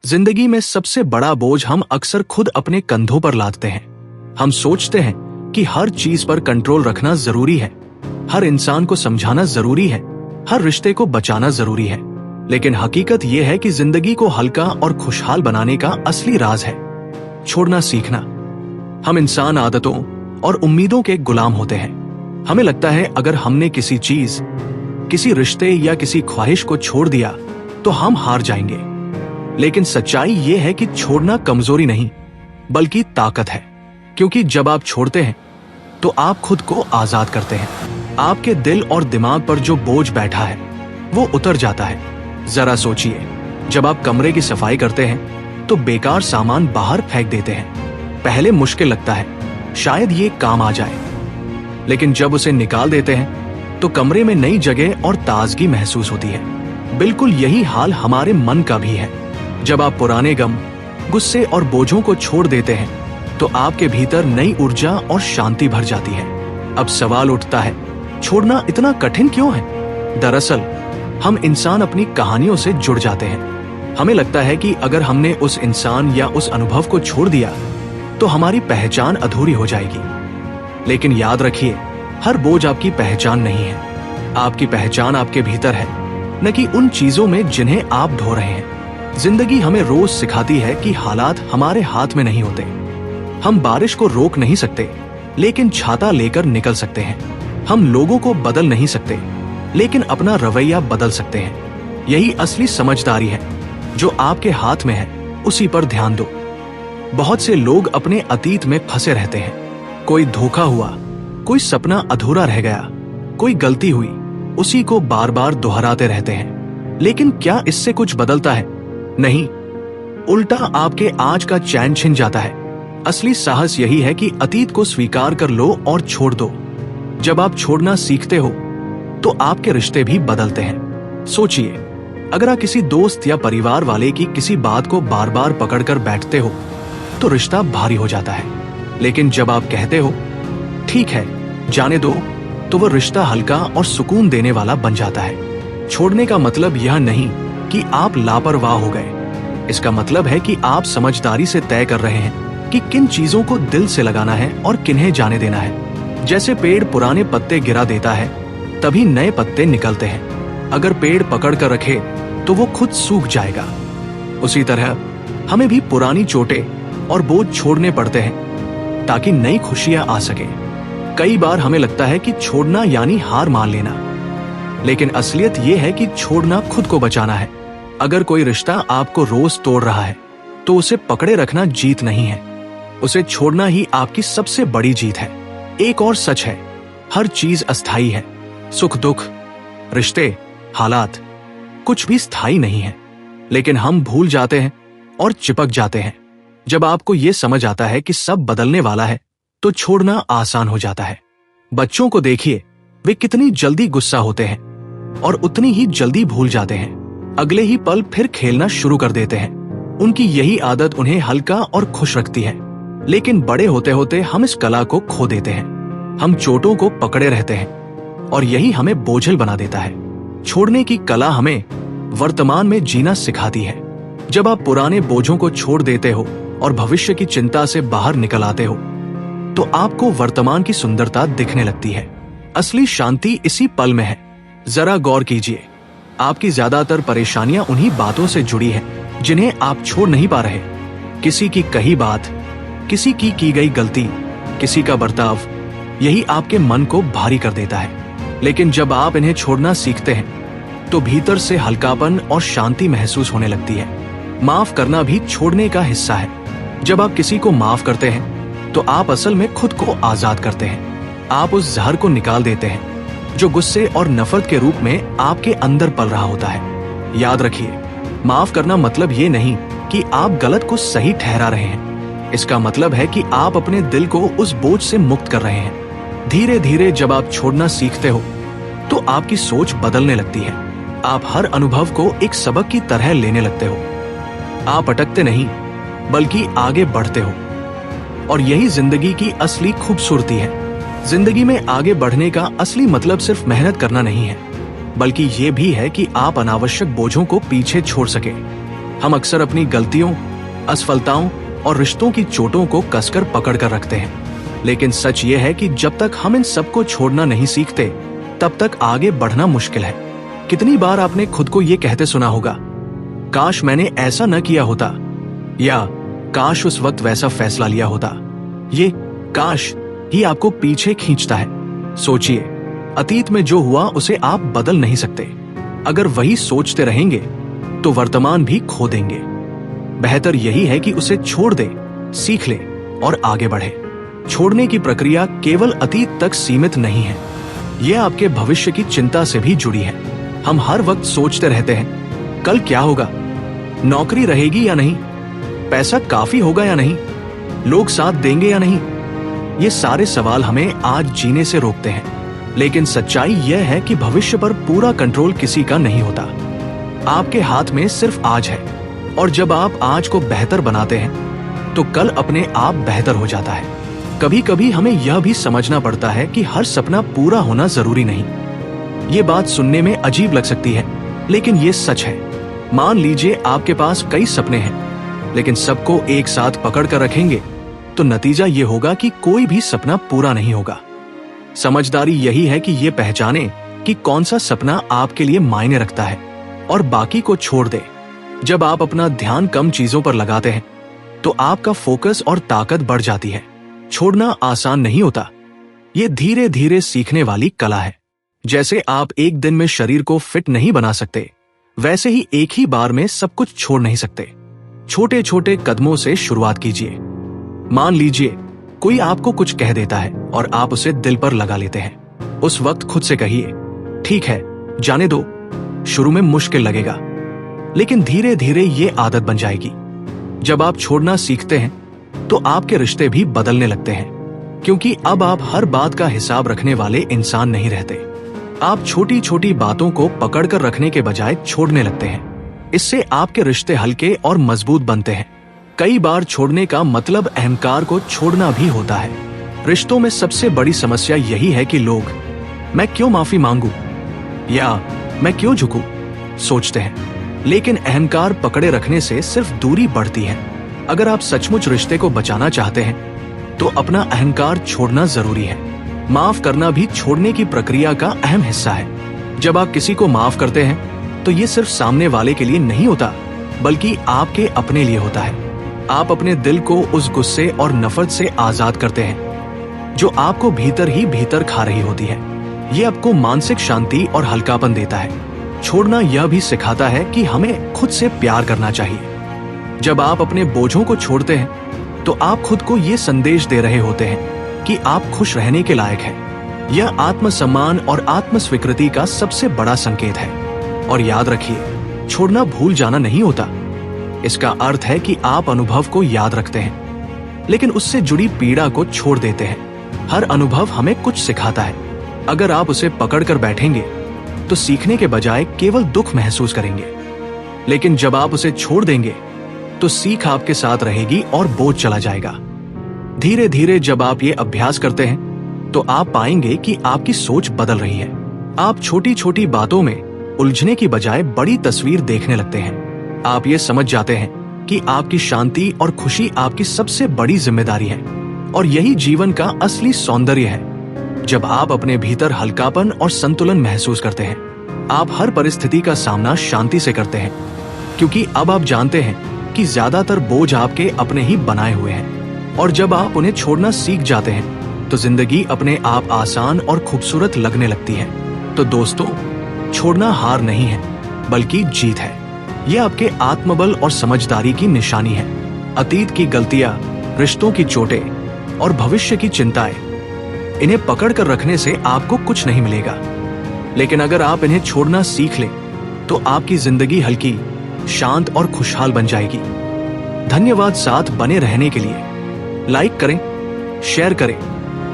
जिंदगी में सबसे बड़ा बोझ हम अक्सर खुद अपने कंधों पर लादते हैं। हम सोचते हैं कि हर चीज पर कंट्रोल रखना जरूरी है, हर इंसान को समझाना जरूरी है, हर रिश्ते को बचाना जरूरी है। लेकिन हकीकत यह है कि जिंदगी को हल्का और खुशहाल बनाने का असली राज है छोड़ना सीखना। हम इंसान आदतों और उम्मीदों के गुलाम होते हैं। हमें लगता है अगर हमने किसी चीज, किसी रिश्ते या किसी ख्वाहिश को छोड़ दिया तो हम हार जाएंगे। लेकिन सच्चाई यह है कि छोड़ना कमजोरी नहीं बल्कि ताकत है, क्योंकि जब आप छोड़ते हैं तो आप खुद को आजाद करते हैं। आपके दिल और दिमाग पर जो बोझ बैठा है वो उतर जाता है। जरा सोचिए, जब आप कमरे की सफाई करते हैं तो बेकार सामान बाहर फेंक देते हैं। पहले मुश्किल लगता है, शायद ये काम आ जाए, लेकिन जब उसे निकाल देते हैं तो कमरे में नई जगह और ताजगी महसूस होती है। बिल्कुल यही हाल हमारे मन का भी है। जब आप पुराने गम, गुस्से और बोझों को छोड़ देते हैं तो आपके भीतर नई ऊर्जा और शांति भर जाती है। अब सवाल उठता है, छोड़ना इतना कठिन क्यों है? दरअसल हम इंसान अपनी कहानियों से जुड़ जाते हैं। हमें लगता है कि अगर हमने उस इंसान या उस अनुभव को छोड़ दिया तो हमारी पहचान अधूरी हो जाएगी। लेकिन याद रखिए, हर बोझ आपकी पहचान नहीं है। आपकी पहचान आपके भीतर है, न कि उन चीजों में जिन्हें आप ढो रहे हैं। जिंदगी हमें रोज सिखाती है कि हालात हमारे हाथ में नहीं होते। हम बारिश को रोक नहीं सकते, लेकिन छाता लेकर निकल सकते हैं। हम लोगों को बदल नहीं सकते, लेकिन अपना रवैया बदल सकते हैं। यही असली समझदारी है। जो आपके हाथ में है उसी पर ध्यान दो। बहुत से लोग अपने अतीत में फंसे रहते हैं। कोई धोखा हुआ, कोई सपना अधूरा रह गया, कोई गलती हुई, उसी को बार बार दोहराते रहते हैं। लेकिन क्या इससे कुछ बदलता है? नहीं, उल्टा आपके आज का चैन छिन जाता है। असली साहस यही है कि अतीत को स्वीकार कर लो और छोड़ दो। जब आप छोड़ना सीखते हो तो आपके रिश्ते भी बदलते हैं। सोचिए, अगर आप किसी दोस्त या परिवार वाले की किसी बात को बार बार पकड़कर बैठते हो तो रिश्ता भारी हो जाता है। लेकिन जब आप कहते हो ठीक है, जाने दो, तो वह रिश्ता हल्का और सुकून देने वाला बन जाता है। छोड़ने का मतलब यह नहीं कि आप लापरवाह हो गए। इसका मतलब है कि आप समझदारी से तय कर रहे हैं कि किन चीजों को दिल से लगाना है और किन्हें जाने देना है। जैसे पेड़ पुराने पत्ते गिरा देता है, तभी नए पत्ते निकलते हैं। अगर पेड़ पकड़ कर रखे तो वो खुद सूख जाएगा। उसी तरह हमें भी पुरानी चोटें और बोझ छोड़ने पड़ते हैं ताकि नई खुशियां आ सके। कई बार हमें लगता है कि छोड़ना यानी हार मान लेना, लेकिन असलियत ये है कि छोड़ना खुद को बचाना है। अगर कोई रिश्ता आपको रोज तोड़ रहा है तो उसे पकड़े रखना जीत नहीं है, उसे छोड़ना ही आपकी सबसे बड़ी जीत है। एक और सच है, हर चीज अस्थायी है। सुख दुख, रिश्ते, हालात, कुछ भी स्थायी नहीं है। लेकिन हम भूल जाते हैं और चिपक जाते हैं। जब आपको यह समझ आता है कि सब बदलने वाला है तो छोड़ना आसान हो जाता है। बच्चों को देखिए, वे कितनी जल्दी गुस्सा होते हैं और उतनी ही जल्दी भूल जाते हैं। अगले ही पल फिर खेलना शुरू कर देते हैं। उनकी यही आदत उन्हें हल्का और खुश रखती है। लेकिन बड़े होते होते हम इस कला को खो देते हैं। हम चोटों को पकड़े रहते हैं और यही हमें बोझिल बना देता है। छोड़ने की कला हमें वर्तमान में जीना सिखाती है। जब आप पुराने बोझों को छोड़ देते हो और भविष्य की चिंता से बाहर निकल आते हो तो आपको वर्तमान की सुंदरता दिखने लगती है। असली शांति इसी पल में है। जरा गौर कीजिए, आपकी ज्यादातर परेशानियां उन्हीं बातों से जुड़ी हैं जिन्हें आप छोड़ नहीं पा रहे। किसी की कही बात, किसी की गई गलती, किसी का बर्ताव, यही आपके मन को भारी कर देता है। लेकिन जब आप इन्हें छोड़ना सीखते हैं तो भीतर से हल्कापन और शांति महसूस होने लगती है। माफ करना भी छोड़ने का हिस्सा है। जब आप किसी को माफ करते हैं तो आप असल में खुद को आजाद करते हैं। आप उस जहर को निकाल देते हैं जो गुस्से और नफरत के रूप में आपके अंदर पल रहा होता है। याद रखिए, माफ करना मतलब ये नहीं कि आप गलत को सही ठहरा रहे हैं। इसका मतलब है कि आप अपने दिल को उस बोझ से मुक्त कर रहे हैं। धीरे धीरे जब आप छोड़ना सीखते हो तो आपकी सोच बदलने लगती है। आप हर अनुभव को एक सबक की तरह लेने लगते हो। आप अटकते नहीं बल्कि आगे बढ़ते हो, और यही जिंदगी की असली खूबसूरती है। जिंदगी में आगे बढ़ने का असली मतलब सिर्फ मेहनत करना नहीं है, बल्कि ये भी है कि आप अनावश्यक बोझों को पीछे छोड़ सके। हम अक्सर अपनी गलतियों, असफलताओं और रिश्तों की चोटों को कसकर पकड़ कर रखते हैं, लेकिन सच ये है कि जब तक हम इन सबको छोड़ना नहीं सीखते तब तक आगे बढ़ना मुश्किल है। कितनी बार आपने खुद को ये कहते सुना होगा, काश मैंने ऐसा न किया होता, या काश उस वक्त वैसा फैसला लिया होता। ये काश ही आपको पीछे खींचता है। सोचिए, अतीत में जो हुआ उसे आप बदल नहीं सकते। अगर वही सोचते रहेंगे तो वर्तमान भी खो देंगे। बेहतर यही है कि उसे छोड़ दे, सीख ले और आगे बढ़े। छोड़ने की प्रक्रिया केवल अतीत तक सीमित नहीं है, यह आपके भविष्य की चिंता से भी जुड़ी है। हम हर वक्त सोचते रहते हैं, कल क्या होगा, नौकरी रहेगी या नहीं, पैसा काफी होगा या नहीं, लोग साथ देंगे या नहीं। ये सारे सवाल हमें आज जीने से रोकते हैं। लेकिन सच्चाई यह है कि भविष्य पर पूरा कंट्रोल किसी का नहीं होता। आपके हाथ में सिर्फ आज है, और जब आप आज को बेहतर बनाते हैं तो कल अपने आप बेहतर हो जाता है। कभी कभी हमें यह भी समझना पड़ता है कि हर सपना पूरा होना जरूरी नहीं। ये बात सुनने में अजीब लग सकती है, लेकिन ये सच है। मान लीजिए आपके पास कई सपने हैं, लेकिन सबको एक साथ पकड़ कर रखेंगे तो नतीजा ये होगा कि कोई भी सपना पूरा नहीं होगा। समझदारी यही है कि ये पहचाने कि कौन सा सपना आपके लिए मायने रखता है और बाकी को छोड़ दे। जब आप अपना ध्यान कम चीजों पर लगाते हैं तो आपका फोकस और ताकत बढ़ जाती है। छोड़ना आसान नहीं होता, ये धीरे धीरे सीखने वाली कला है। जैसे आप एक दिन में शरीर को फिट नहीं बना सकते, वैसे ही एक ही बार में सब कुछ छोड़ नहीं सकते। छोटे छोटे कदमों से शुरुआत कीजिए। मान लीजिए कोई आपको कुछ कह देता है और आप उसे दिल पर लगा लेते हैं। उस वक्त खुद से कहिए, ठीक है, जाने दो। शुरू में मुश्किल लगेगा, लेकिन धीरे धीरे ये आदत बन जाएगी। जब आप छोड़ना सीखते हैं तो आपके रिश्ते भी बदलने लगते हैं, क्योंकि अब आप हर बात का हिसाब रखने वाले इंसान नहीं रहते। आप छोटी छोटी बातों को पकड़कर रखने के बजाय छोड़ने लगते हैं। इससे आपके रिश्ते हल्के और मजबूत बनते हैं। कई बार छोड़ने का मतलब अहंकार को छोड़ना भी होता है। रिश्तों में सबसे बड़ी समस्या यही है कि लोग मैं क्यों माफी मांगू या मैं क्यों झुकूं सोचते हैं, लेकिन अहंकार पकड़े रखने से सिर्फ दूरी बढ़ती है। अगर आप सचमुच रिश्ते को बचाना चाहते हैं तो अपना अहंकार छोड़ना जरूरी है। माफ करना भी छोड़ने की प्रक्रिया का अहम हिस्सा है। जब आप किसी को माफ करते हैं तो ये सिर्फ सामने वाले के लिए नहीं होता, बल्कि आपके अपने लिए होता है। आप अपने दिल को उस गुस्से और नफरत से आजाद करते हैं जो आपको भीतर ही भीतर खा रही होती है। ये आपको मानसिक शांति और हल्कापन देता है। छोड़ना यह भी सिखाता है कि हमें खुद से प्यार करना चाहिए। जब आप अपने बोझों को छोड़ते हैं तो आप खुद को ये संदेश दे रहे होते हैं कि आप खुश रहने के लायक हैं। यह आत्मसम्मान और आत्मस्वीकृति का सबसे बड़ा संकेत है। और याद रखिए, छोड़ना भूल जाना नहीं होता। इसका अर्थ है कि आप अनुभव को याद रखते हैं, लेकिन उससे जुड़ी पीड़ा को छोड़ देते हैं। हर अनुभव हमें कुछ सिखाता है। अगर आप उसे पकड़कर बैठेंगे तो सीखने के बजाय केवल दुख महसूस करेंगे, लेकिन जब आप उसे छोड़ देंगे तो सीख आपके साथ रहेगी और बोझ चला जाएगा। धीरे धीरे जब आप ये अभ्यास करते हैं तो आप पाएंगे कि आपकी सोच बदल रही है। आप छोटी छोटी बातों में उलझने की बजाय बड़ी तस्वीर देखने लगते हैं। आप ये समझ जाते हैं कि आपकी शांति और खुशी आपकी सबसे बड़ी जिम्मेदारी है, और यही जीवन का असली सौंदर्य है। जब आप अपने भीतर हल्कापन और संतुलन महसूस करते हैं, आप हर परिस्थिति का सामना शांति से करते हैं, क्योंकि अब आप जानते हैं कि ज्यादातर बोझ आपके अपने ही बनाए हुए हैं। और जब आप उन्हें छोड़ना सीख जाते हैं तो जिंदगी अपने आप आसान और खूबसूरत लगने लगती है। तो दोस्तों, छोड़ना हार नहीं है, बल्कि जीत है। यह आपके आत्मबल और समझदारी की निशानी है। अतीत की गलतियां, रिश्तों की चोटें और भविष्य की चिंताएं, इन्हें पकड़ कर रखने से आपको कुछ नहीं मिलेगा। लेकिन अगर आप इन्हें छोड़ना सीख लें तो आपकी जिंदगी हल्की, शांत और खुशहाल बन जाएगी। धन्यवाद साथ बने रहने के लिए। लाइक करें, शेयर करें,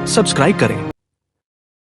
सब्सक्राइब करें